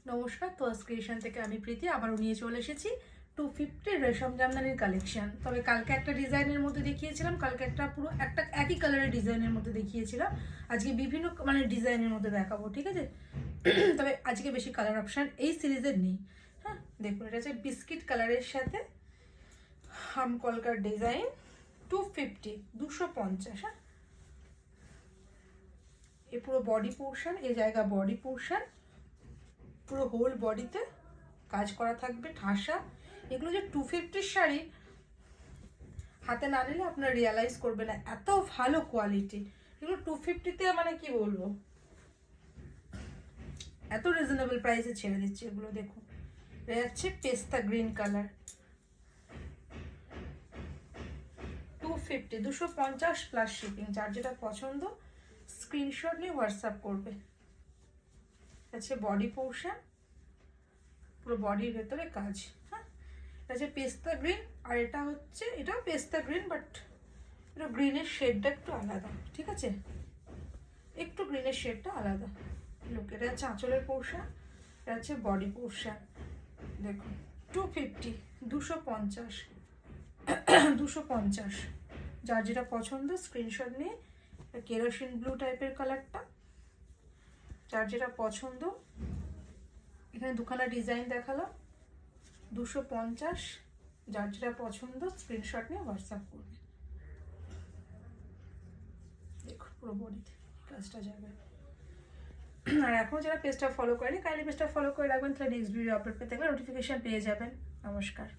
নমস্কার, তো ক্রিয়েশন থেকে আমি প্রীতি আবারও নিয়ে চলে এসেছি 250 রেশম জামদানির কালেকশন। তবে কালকে একটা ডিজাইনের মধ্যে দেখিয়েছিলাম, কালকে একটা পুরো একটা একই কালারের ডিজাইনের মধ্যে দেখিয়েছিলাম। আজকে বিভিন্ন মানে ডিজাইনের মধ্যে দেখাবো, ঠিক আছে? তবে আজকে বেশি কালার অপশান এই সিরিজের নেই। হ্যাঁ, দেখুন এটা হচ্ছে বিস্কিট কালারের সাথে হাম কলকার ডিজাইন, 250 হ্যাঁ। এ পুরো বডি পোর্শন, এই জায়গা বডি পোর্শন, পুরো হোল বডিতে কাজ করা থাকবে, ঠাসা। এগুলো যে 250 শাড়ি, হাতে না নিলে আপনারা রিয়ালাইজ করবে না এত ভালো কোয়ালিটি। এগুলো 250-তে মানে কি বলবো, এত রিজনেবল প্রাইসে ছেড়ে দিচ্ছে এগুলো। দেখুন এটা যাচ্ছে পেস্তা গ্রিন কালার, 250, 250 প্লাস শিপিং। যার যেটা পছন্দ স্ক্রিনশট নিয়ে হোয়াটসঅ্যাপ করবে। আছে বডি পোর্শন, পুরো বডির ভেতরে কাজ। হ্যাঁ, এটা হচ্ছে পেস্তা গ্রিন, আর এটা হচ্ছে এটাও পেস্তা গ্রিন, বাট এটা গ্রিনের শেডটা একটু আলাদা, ঠিক আছে? একটু গ্রিনের শেডটা আলাদা। লুক, এটা হচ্ছে আঁচলের পোর্শন, এটা হচ্ছে বডি পোর্শন। দেখুন 250, 250, 250। যার যেটা পছন্দ স্ক্রিনশট নিয়ে, কেরোসিন ব্লু টাইপের কালারটা, যার যেটা পছন্দ। এখানে দুখানা ডিজাইন দেখালো, 250। যার যেটা পছন্দ স্ক্রিনশট নিয়ে হোয়াটসঅ্যাপ করবে। দেখুন পুরো বডিতে কাজটা যাবে। আর এখন যারা পেজটা ফলো করেনি, কাইন্ডলি পেজটা ফলো করে রাখবেন, তাহলে নেক্সট ভিডিও আপলোড পেতে গেলে নোটিফিকেশন পেয়ে যাবেন। নমস্কার।